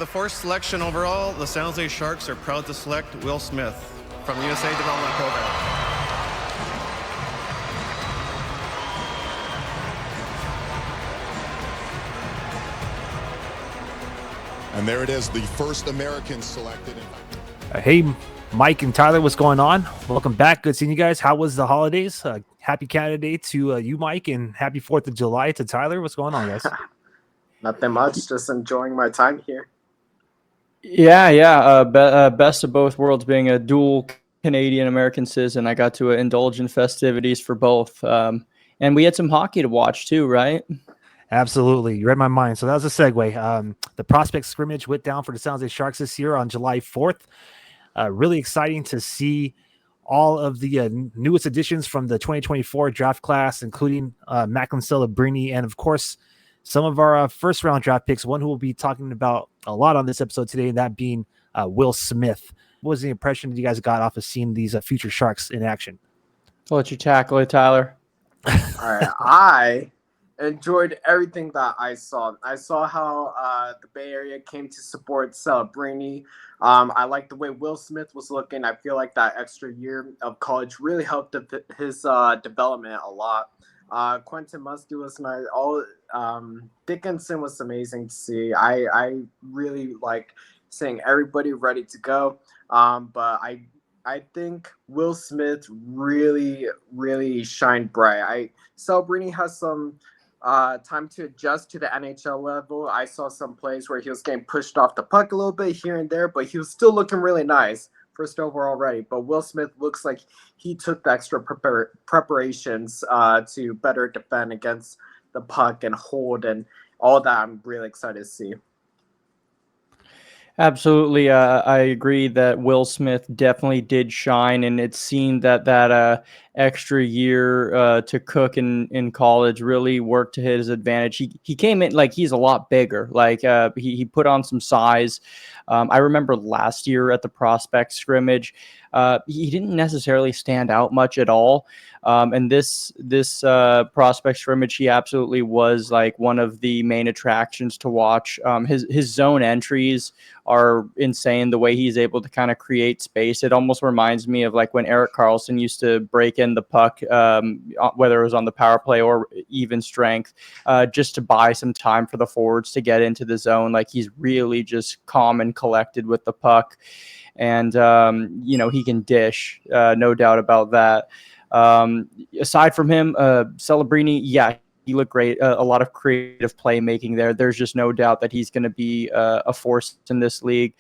the fourth selection overall, the San Jose Sharks are proud to select Will Smith from the USA Development Program. And there it is, the first American selected. Hey, Mike and Tyler, what's going on? Welcome back. Good seeing you guys. How was the holidays? Happy Canada Day to you, Mike, and happy 4th of July to Tyler. What's going on, guys? Nothing much, just enjoying my time here. Yeah. Best of both worlds, being a dual Canadian-American citizen. I got to indulge in festivities for both. And we had some hockey to watch too, right? Absolutely. You read my mind. So that was a segue. The prospect scrimmage went down for the San Jose Sharks this year on July 4th. Really exciting to see all of the newest additions from the 2024 draft class, including Macklin Celebrini, and of course, some of our first round draft picks, one who we'll be talking about a lot on this episode today, and that being Will Smith. What was the impression that you guys got off of seeing these future Sharks in action? I'll let you tackle it, Tyler. All right, I enjoyed everything that I saw. I saw how the Bay Area came to support Celebrini. I like the way Will Smith was looking. I feel like that extra year of college really helped his development a lot. Quentin Musty was nice. Dickinson was amazing to see. I really like seeing everybody ready to go. But I think Will Smith really shined bright. Celebrini has some time to adjust to the NHL level. I saw some plays where he was getting pushed off the puck a little bit here and there, but he was still looking really nice. First overall already. But Will Smith looks like he took the extra preparations to better defend against the puck and hold and all that. I'm really excited to see. Absolutely. I agree that Will Smith definitely did shine, and it seemed that extra year to cook in college really worked to his advantage. He came in like he's a lot bigger. Like he put on some size. I remember last year at the prospect scrimmage, he didn't necessarily stand out much at all. And this prospect scrimmage, he absolutely was like one of the main attractions to watch. His zone entries are insane. The way he's able to kind of create space, it almost reminds me of like when Erik Karlsson used to break in the puck, whether it was on the power play or even strength, just to buy some time for the forwards to get into the zone. Like he's really just calm and collected with the puck, and he can dish, no doubt about that. Aside from him, Celebrini, yeah, he looked great. A lot of creative playmaking there. There's just no doubt that he's going to be a force in this league.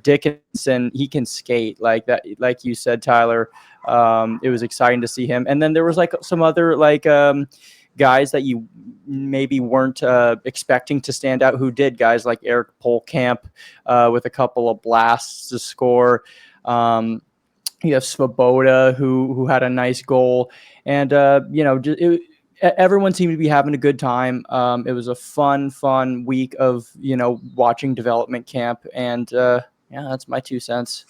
Dickinson, he can skate like that. Like you said, Tyler, it was exciting to see him. And then there was like some other guys that you maybe weren't expecting to stand out who did. Guys like Eric Polkamp with a couple of blasts to score. You have Svoboda who had a nice goal, and everyone seemed to be having a good time. It was a fun week of watching development camp, and that's my 2 cents.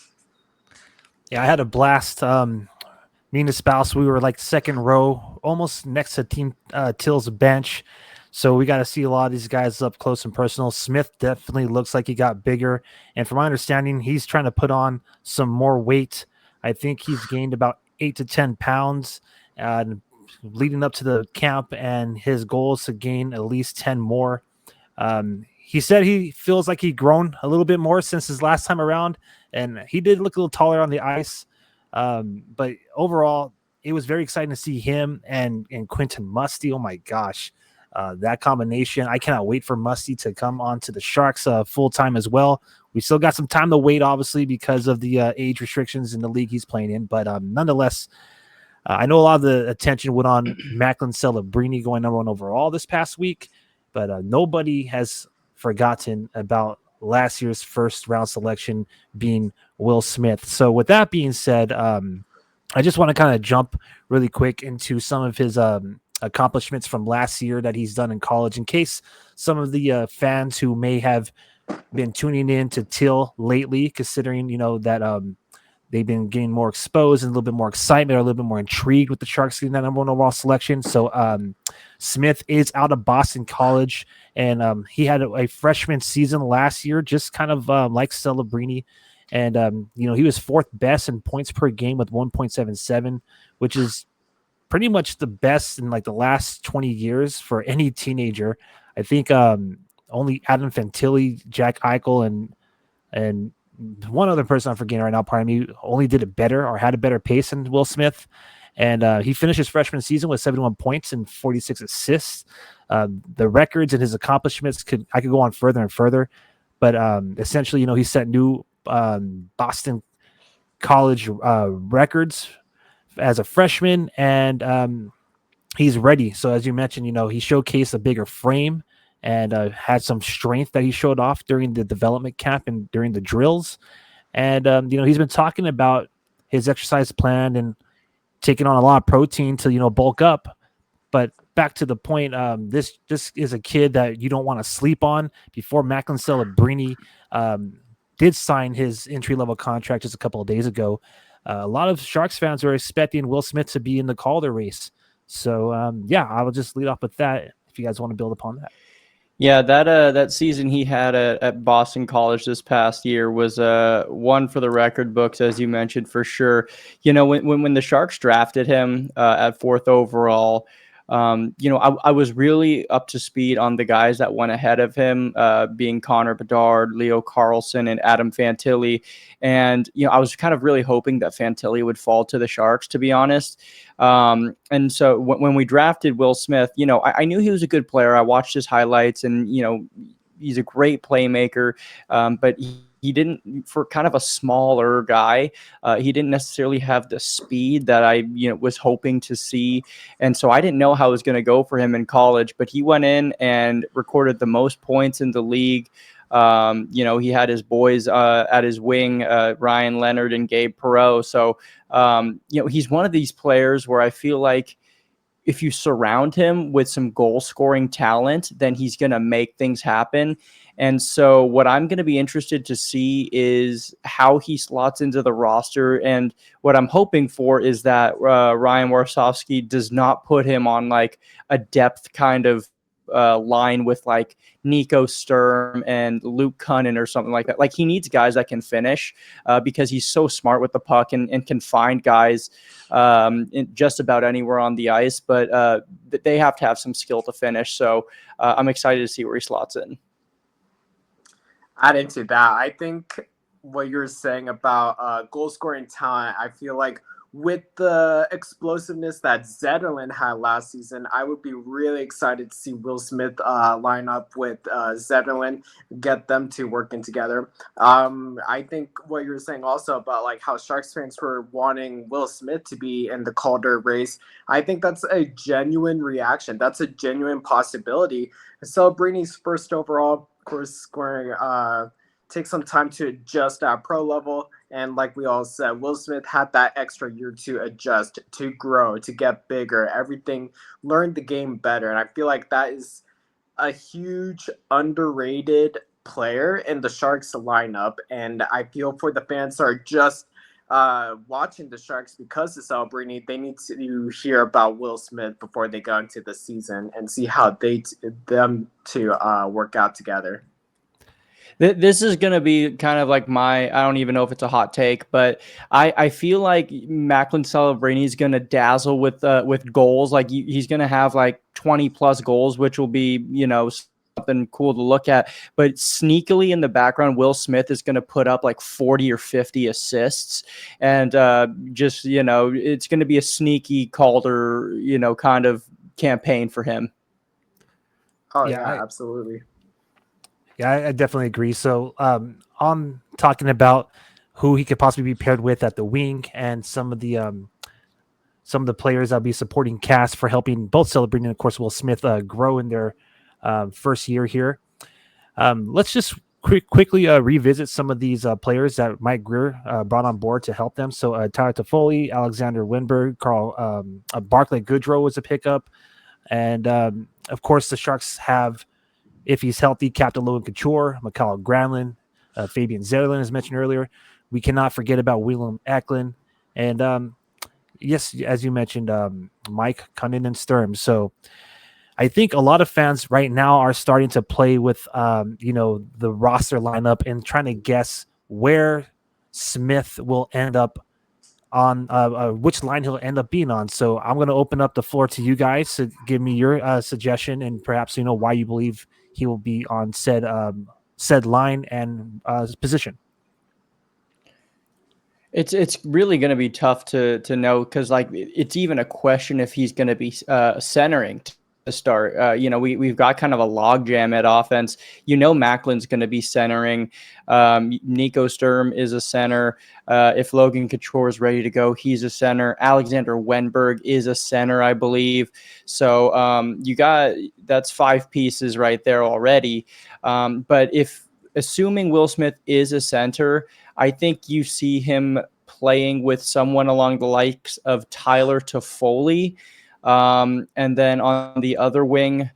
Yeah, I had a blast. Me and the spouse, we were like second row, almost next to Team Till's bench. So we got to see a lot of these guys up close and personal. Smith definitely looks like he got bigger. And from my understanding, he's trying to put on some more weight. I think he's gained about 8 to 10 pounds leading up to the camp, and his goal is to gain at least 10 more. He said he feels like he's grown a little bit more since his last time around, and he did look a little taller on the ice. But overall, it was very exciting to see him and Quentin Musty. Oh my gosh, that combination. I cannot wait for Musty to come on to the Sharks full time as well. We still got some time to wait, obviously, because of the age restrictions in the league he's playing in. But nonetheless, I know a lot of the attention went on Macklin Celebrini going number 1 overall this past week, but nobody has forgotten about last year's first round selection being Will Smith. So with that being said, I just want to kind of jump really quick into some of his accomplishments from last year that he's done in college, in case some of the fans who may have been tuning in to Till lately, considering that they've been getting more exposed and a little bit more excitement, or a little bit more intrigued with the Sharks getting that number one overall selection. So Smith is out of Boston College, and he had a freshman season last year, just kind of like Celebrini. And, he was fourth best in points per game with 1.77, which is pretty much the best in like the last 20 years for any teenager. I think only Adam Fantilli, Jack Eichel, and one other person I'm forgetting right now, pardon me, only did it better or had a better pace than Will Smith. And he finished his freshman season with 71 points and 46 assists. The records and his accomplishments I could go on further and further, but essentially, he set new Boston College records as a freshman, and he's ready. So as you mentioned, he showcased a bigger frame and had some strength that he showed off during the development camp and during the drills. And he's been talking about his exercise plan and taking on a lot of protein to bulk up. But back to the point, this is a kid that you don't want to sleep on. Before Macklin Celebrini did sign his entry-level contract just a couple of days ago, a lot of Sharks fans were expecting Will Smith to be in the Calder race. So, I will just lead off with that if you guys want to build upon that. Yeah, that season he had at Boston College this past year was one for the record books, as you mentioned, for sure. When the Sharks drafted him at 4th overall, I was really up to speed on the guys that went ahead of him, being Connor Bedard, Leo Carlson, and Adam Fantilli. And, I was kind of really hoping that Fantilli would fall to the Sharks, to be honest. And so when we drafted Will Smith, I knew he was a good player. I watched his highlights, and, he's a great playmaker, but he didn't, for kind of a smaller guy, he didn't necessarily have the speed that I was hoping to see. And so I didn't know how it was going to go for him in college, but he went in and recorded the most points in the league. He had his boys at his wing, Ryan Leonard and Gabe Perreault. So, he's one of these players where I feel like if you surround him with some goal scoring talent, then he's going to make things happen. And so what I'm going to be interested to see is how he slots into the roster. And what I'm hoping for is that Ryan Warsofsky does not put him on like a depth kind of line with like Nico Sturm and Luke Cunnin or something like that. Like, he needs guys that can finish because he's so smart with the puck and can find guys in just about anywhere on the ice, but they have to have some skill to finish. So I'm excited to see where he slots in. Adding to that, I think what you're saying about goal scoring talent, I feel like with the explosiveness that Zetterlund had last season, I would be really excited to see Will Smith line up with Zetterlund, get them two working together. I think what you're saying also about like how Sharks fans were wanting Will Smith to be in the Calder race, I think that's a genuine reaction. That's a genuine possibility. Celebrini's first overall, of course, scoring take some time to adjust at pro level. And like we all said, Will Smith had that extra year to adjust, to grow, to get bigger, everything, learn the game better. And I feel like that is a huge underrated player in the Sharks lineup. And I feel for the fans that are just watching the Sharks because of Celebrini, they need to hear about Will Smith before they go into the season and see how them two work out together. This is going to be kind of like I don't even know if it's a hot take, but I feel like Macklin Celebrini is going to dazzle with goals. Like, he's going to have like 20 plus goals, which will be, something cool to look at. But sneakily in the background, Will Smith is going to put up like 40 or 50 assists. And it's going to be a sneaky Calder, kind of campaign for him. Oh, yeah, absolutely. Yeah, I definitely agree. So I'm talking about who he could possibly be paired with at the wing and some of the players that'll be supporting cast for helping both Celebrini and, of course, Will Smith grow in their first year here. Let's just quickly revisit some of these players that Mike Greer brought on board to help them. So Tyler Toffoli, Alexander Winberg, Barclay Goodrow was a pickup. And, of course, the Sharks have, if he's healthy, Captain Logan Couture, Mikhail Granlund, Fabian Zetterlund, as mentioned earlier. We cannot forget about Willem Eklund. And yes, as you mentioned, Mike Cunnin and Sturm. So I think a lot of fans right now are starting to play with, the roster lineup and trying to guess where Smith will end up on, which line he'll end up being on. So I'm going to open up the floor to you guys to give me your suggestion and perhaps, why you believe he will be on said line and position. It's really going to be tough to know, because like it's even a question if he's going to be centering to start. We've got kind of a logjam at offense. Macklin's going to be centering. Nico Sturm is a center. If Logan Couture is ready to go, he's a center. Alexander Wenberg is a center, I believe. So that's 5 pieces right there already. But assuming Will Smith is a center, I think you see him playing with someone along the likes of Tyler Toffoli. And then on the other wing,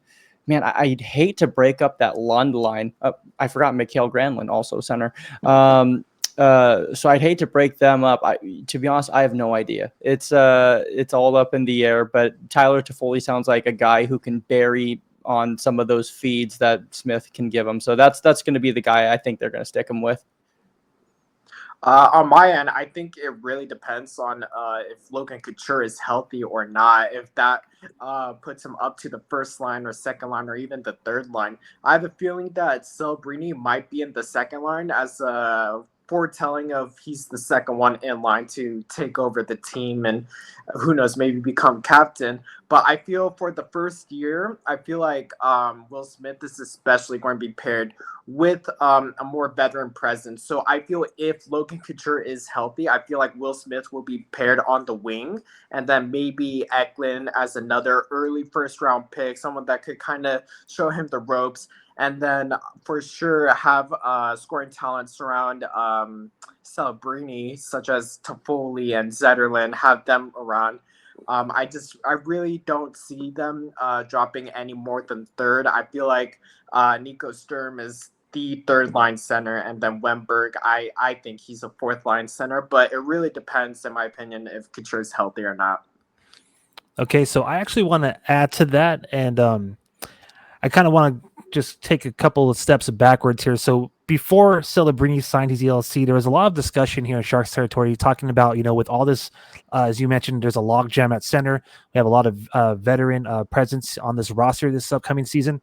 man, I'd hate to break up that Lund line. I forgot Mikhail Granlund, also center. So I'd hate to break them up. To be honest, I have no idea. It's all up in the air, but Tyler Toffoli sounds like a guy who can bury on some of those feeds that Smith can give him. So that's going to be the guy I think they're going to stick him with. On my end, I think it really depends on if Logan Couture is healthy or not. If that puts him up to the first line or second line or even the third line. I have a feeling that Celebrini might be in the second line as a foretelling of he's the second one in line to take over the team and who knows, maybe become captain. But I feel for the first year, I feel like Will Smith is especially going to be paired with a more veteran presence. So I feel if Logan Couture is healthy, I feel like Will Smith will be paired on the wing, and then maybe Eklund as another early first round pick, someone that could kind of show him the ropes. And then for sure have scoring talents around Celebrini, such as Toffoli and Zetterlund, have them around. I really don't see them dropping any more than third. I feel like Nico Sturm is the third line center, and then Wenberg, I think he's a fourth line center, but it really depends, in my opinion, if Couture is healthy or not. Okay, so I actually want to add to that, and I kind of want to just take a couple of steps backwards here. So before Celebrini signed his ELC, there was a lot of discussion here in Sharks territory talking about, with all this, as you mentioned, there's a logjam at center. We have a lot of veteran presence on this roster this upcoming season.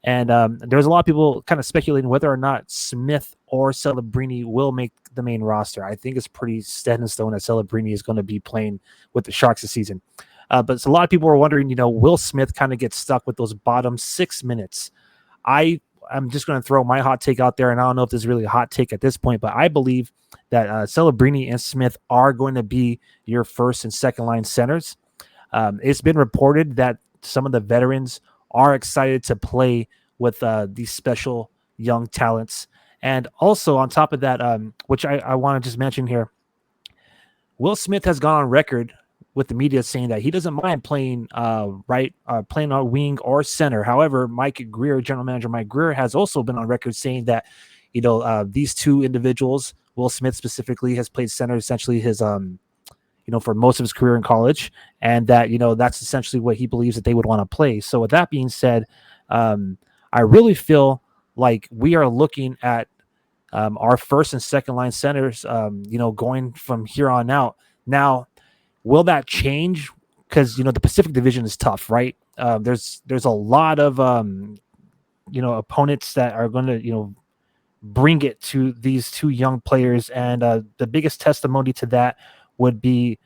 And there was a lot of people kind of speculating whether or not Smith or Celebrini will make the main roster. I think it's pretty set in stone that Celebrini is going to be playing with the Sharks this season. But a lot of people were wondering, will Smith kind of get stuck with those bottom 6 minutes? I'm just going to throw my hot take out there, and I don't know if this is really a hot take at this point, but I believe that Celebrini and Smith are going to be your first and second line centers. It's been reported that some of the veterans are excited to play with these special young talents. And also on top of that, which I want to just mention here, Will Smith has gone on record with the media saying that he doesn't mind playing playing on wing or center. However, Mike Greer, general manager Mike Greer, has also been on record saying that, these two individuals, Will Smith specifically, has played center essentially his, for most of his career in college, and that, that's essentially what he believes that they would want to play. So with that being said, I really feel like we are looking at our first and second line centers, going from here on out. Now, will that change? Because, the Pacific Division is tough, right? There's a lot of, opponents that are going to, bring it to these two young players. And the biggest testimony to that would be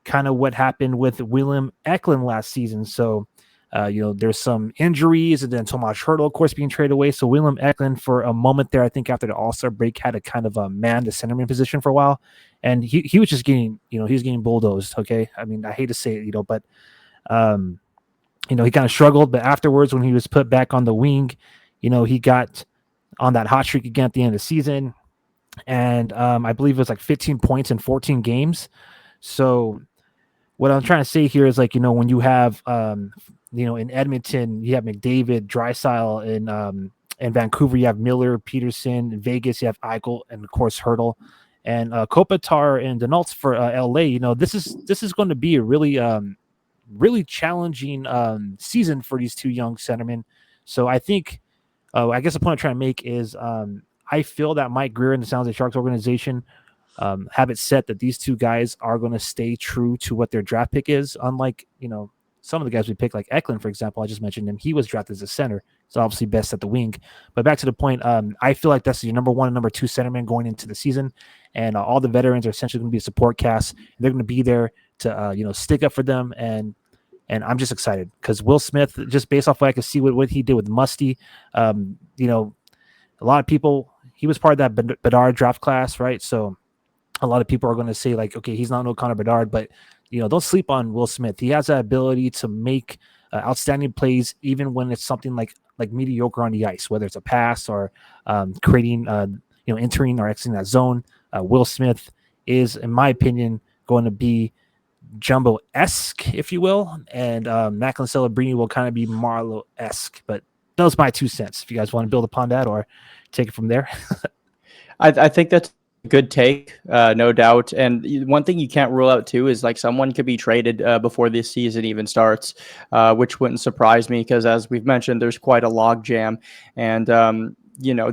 kind of what happened with Willem Eklund last season. So, there's some injuries, and then Tomas Hertl, of course, being traded away. So Willem Eklund, for a moment there, I think after the All-Star break, had a kind of a man to centerman position for a while. And he was just getting, he was getting bulldozed. Okay. I mean, I hate to say it, but, he kind of struggled, but afterwards, when he was put back on the wing, he got on that hot streak again at the end of the season. And I believe it was like 15 points in 14 games. So what I'm trying to say here is, like, when you have, in Edmonton, you have McDavid, Draisaitl, In Vancouver, you have Miller, Peterson. In Vegas, you have Eichel, and of course Hurdle. And Kopitar and Donalds for LA. You know, this is going to be a really challenging season for these two young centermen. So I think, I guess the point I'm trying to make is I feel that Mike Greer and the San Jose Sharks organization have it set that these two guys are going to stay true to what their draft pick is. Unlike, you know, some of the guys we picked, like Eklund, for example, I just mentioned him. He was drafted as a center. So obviously best at the wing. But back to the point, I feel like that's your number one and number two centerman going into the season. And all the veterans are essentially going to be a support cast. They're going to be there to, you know, stick up for them. And I'm just excited because Will Smith, just based off what I could see what he did with Musty, you know, a lot of people, he was part of that Bedard draft class, right? So a lot of people are going to say, like, okay, he's not no Connor Bedard, but, you know, don't sleep on Will Smith. He has that ability to make outstanding plays, even when it's something like mediocre on the ice, whether it's a pass or creating, you know, entering or exiting that zone. Will Smith is, in my opinion, going to be Jumbo-esque, if you will, and Macklin Celebrini will kind of be Marlowe-esque. But those are my 2 cents. If you guys want to build upon that or take it from there. I think that's a good take, no doubt. And one thing you can't rule out too is like someone could be traded before this season even starts, which wouldn't surprise me because, as we've mentioned, there's quite a log jam. And you know,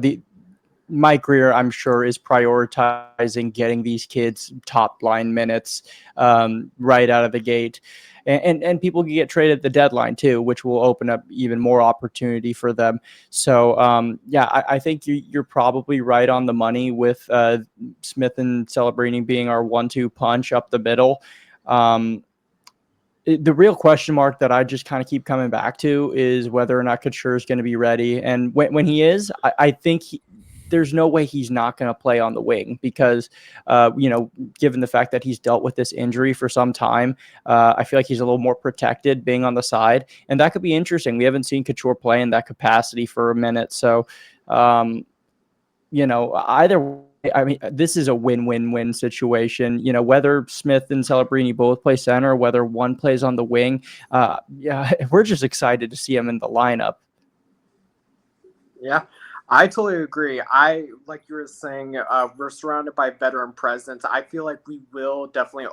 Mike Greer, I'm sure, is prioritizing getting these kids top line minutes right out of the gate. And people can get traded at the deadline too, which will open up even more opportunity for them. So yeah, I think you're probably right on the money with Smith and Celebrini being our 1-2 punch up the middle. The real question mark that I just kind of keep coming back to is whether or not Couture is going to be ready. And when he is, I think there's no way he's not going to play on the wing because, you know, given the fact that he's dealt with this injury for some time, I feel like he's a little more protected being on the side. And that could be interesting. We haven't seen Couture play in that capacity for a minute. So, you know, either way, I mean, this is a win-win-win situation. You know, whether Smith and Celebrini both play center, whether one plays on the wing, yeah, we're just excited to see him in the lineup. Yeah, I totally agree. Like you were saying, we're surrounded by veteran presence. I feel like we will definitely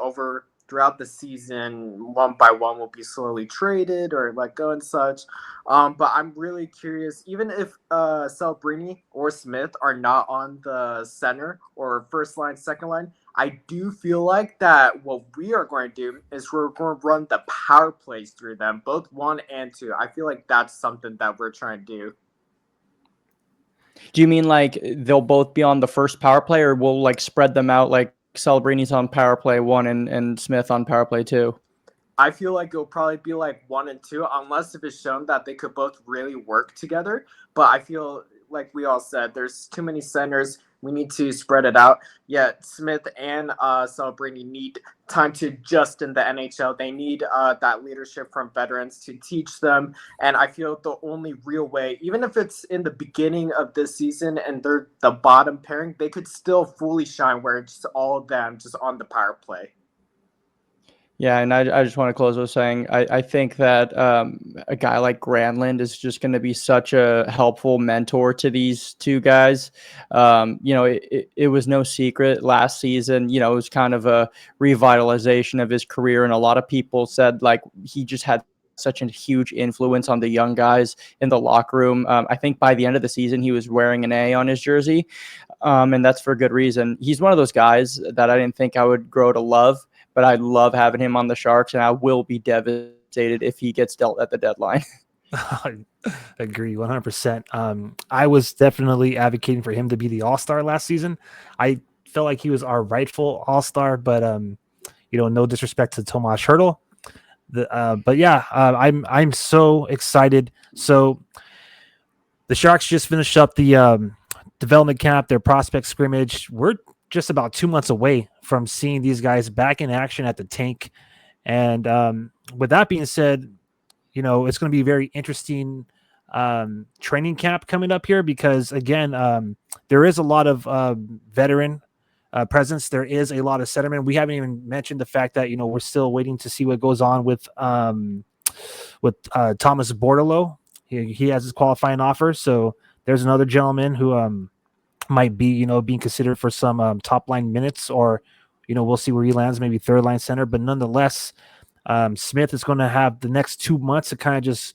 throughout the season, one by one will be slowly traded or let go and such. But I'm really curious, even if Celebrini or Smith are not on the center or first line, second line, I do feel like that what we are going to do is we're going to run the power plays through them, both 1 and 2. I feel like that's something that we're trying to do. Do you mean like they'll both be on the first power play, or we'll like spread them out like Celebrini's on power play 1 and Smith on power play 2? I feel like it'll probably be like 1 and 2, unless if it's shown that they could both really work together. But I feel like we all said, there's too many centers. We need to spread it out. Yet Smith and Celebrini need time to adjust in the NHL. They need that leadership from veterans to teach them. And I feel the only real way, even if it's in the beginning of this season and they're the bottom pairing, they could still fully shine where it's all of them just on the power play. Yeah, and I just want to close with saying I think that a guy like Granlund is just going to be such a helpful mentor to these two guys. You know, it was no secret last season. You know, it was kind of a revitalization of his career, and a lot of people said like he just had such a huge influence on the young guys in the locker room. I think by the end of the season, he was wearing an A on his jersey, and that's for good reason. He's one of those guys that I didn't think I would grow to love, but I love having him on the Sharks, and I will be devastated if he gets dealt at the deadline. I agree 100%. I was definitely advocating for him to be the all-star last season. I felt like he was our rightful all-star, but you know, no disrespect to Tomas Hertl. But yeah, I'm so excited. So the Sharks just finished up the development camp, their prospect scrimmage. We're just about 2 months away from seeing these guys back in action at the tank. And with that being said, you know, it's going to be a very interesting training camp coming up here because, again, there is a lot of veteran presence. There is a lot of centermen. We haven't even mentioned the fact that, you know, we're still waiting to see what goes on with Thomas Bordeleau. He has his qualifying offer, so there's another gentleman who might be, being considered for some top line minutes, or, we'll see where he lands, maybe third line center. But nonetheless, Smith is going to have the next 2 months to kind of just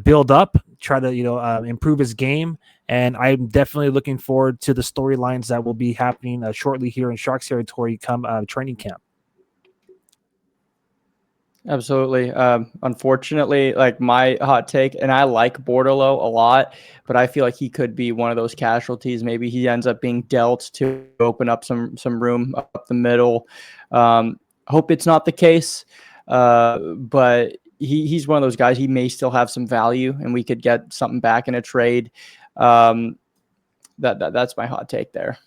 build up, try to, improve his game. And I'm definitely looking forward to the storylines that will be happening shortly here in Sharks territory come training camp. Absolutely. Unfortunately, like my hot take, and I like Bordelot a lot, but I feel like he could be one of those casualties. Maybe he ends up being dealt to open up some room up the middle. Hope it's not the case, but he's one of those guys. He may still have some value, and we could get something back in a trade. That's my hot take there.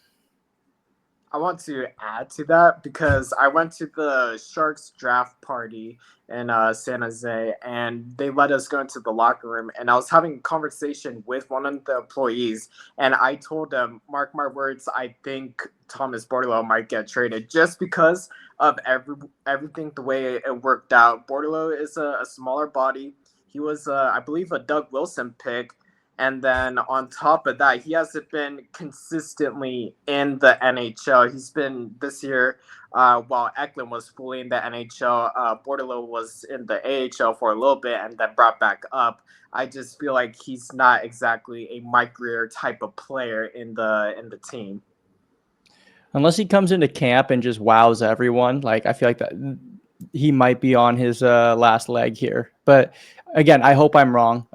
I want to add to that because I went to the Sharks draft party in San Jose, and they let us go into the locker room, and I was having a conversation with one of the employees, and I told them, mark my words, I think Thomas Bordelot might get traded just because of everything, the way it worked out. Bordelot is a smaller body. He was, I believe, a Doug Wilson pick. And then on top of that, he hasn't been consistently in the NHL. He's been this year, while Eklund was fully in the NHL, Bordelot was in the AHL for a little bit and then brought back up. I just feel like he's not exactly a Mike Greer type of player in the team. Unless he comes into camp and just wows everyone, like I feel like that he might be on his last leg here. But again, I hope I'm wrong.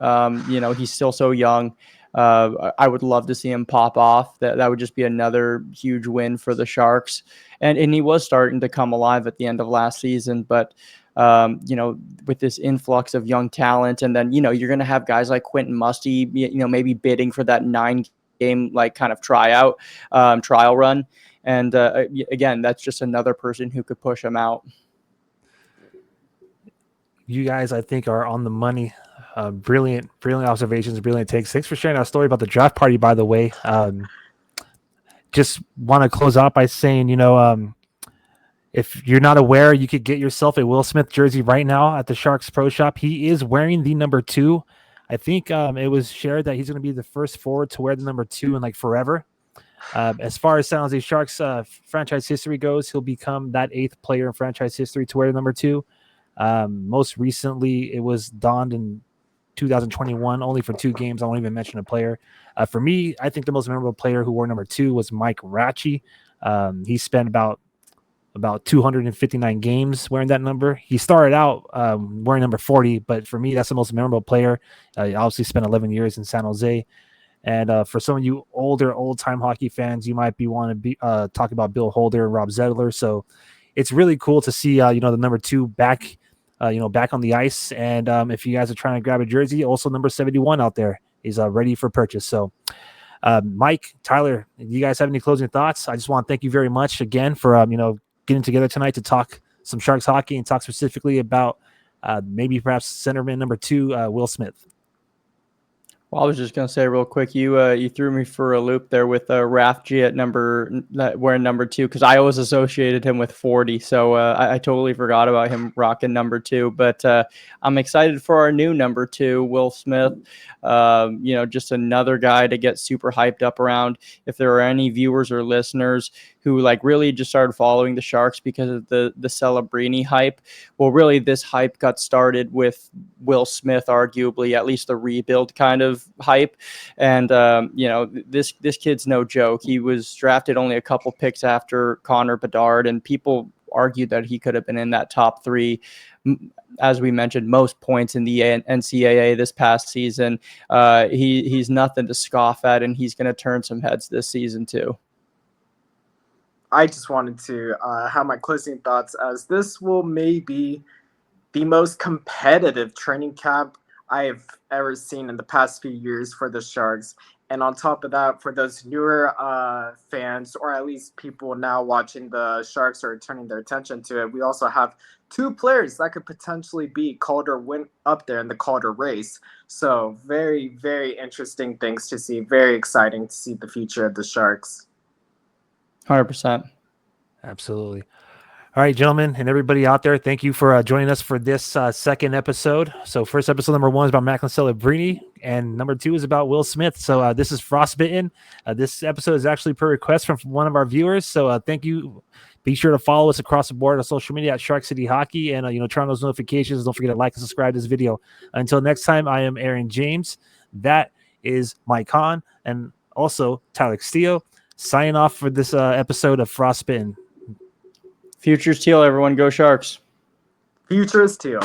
He's still so young. I would love to see him pop off. That would just be another huge win for the Sharks. And he was starting to come alive at the end of last season. But, with this influx of young talent, and then, you're going to have guys like Quentin Musty, maybe bidding for that 9-game, like kind of trial run. And again, that's just another person who could push him out. You guys, I think, are on the money. Brilliant observations, brilliant takes. Thanks for sharing our story about the draft party, by the way. Just want to close out by saying, if you're not aware, you could get yourself a Will Smith jersey right now at the Sharks Pro Shop. He is wearing the number 2. I think it was shared that he's going to be the first forward to wear the number 2 in like forever. As far as San Jose Sharks franchise history goes, he'll become that 8th player in franchise history to wear the number 2. Most recently, it was donned in 2021, only for 2 games. I won't even mention a player. For me, I think the most memorable player who wore number 2 was Mike Ratchie. He spent about 259 games wearing that number. He started out wearing number 40, but for me, that's the most memorable player. He obviously spent 11 years in San Jose. And for some of you old-time hockey fans, you might be wanting to be talk about Bill Holder and Rob Zedler. So it's really cool to see, the number 2 back, back on the ice. And if you guys are trying to grab a jersey, also number 71 out there is ready for purchase. So Mike, Tyler, do you guys have any closing thoughts? I just want to thank you very much again for, getting together tonight to talk some Sharks hockey and talk specifically about maybe perhaps centerman number 2, Will Smith. Well, I was just going to say real quick, you threw me for a loop there with Rafji at wearing number 2, because I always associated him with 40. So I totally forgot about him rocking number 2. But I'm excited for our new number 2, Will Smith. Just another guy to get super hyped up around. If there are any viewers or listeners who really just started following the Sharks because of the Celebrini hype, well, really this hype got started with Will Smith, arguably, at least the rebuild kind of hype. And this kid's no joke. He was drafted only a couple picks after Connor Bedard, and people argued that he could have been in that top 3. As we mentioned, most points in the NCAA this past season. He's nothing to scoff at, and he's going to turn some heads this season too. I just wanted to have my closing thoughts, as this will maybe the most competitive training camp I have ever seen in the past few years for the Sharks. And on top of that, for those newer fans, or at least people now watching the Sharks or turning their attention to it, we also have 2 players that could potentially be Calder win up there in the Calder race. So very, very interesting things to see. Very exciting to see the future of the Sharks. 100%. Absolutely. All right, gentlemen, and everybody out there, thank you for joining us for this second episode. So, first episode number 1 is about Macklin Celebrini, and number 2 is about Will Smith. So, this is Frostbitten. This episode is actually per request from one of our viewers. So, thank you. Be sure to follow us across the board on social media at Shark City Hockey, and turn on those notifications. Don't forget to like and subscribe to this video. Until next time, I am Aaron James. That is Mike Hahn, and also Tyler Castillo. Signing off for this episode of Frostbitten. Future's teal, everyone. Go Sharks. Future is teal.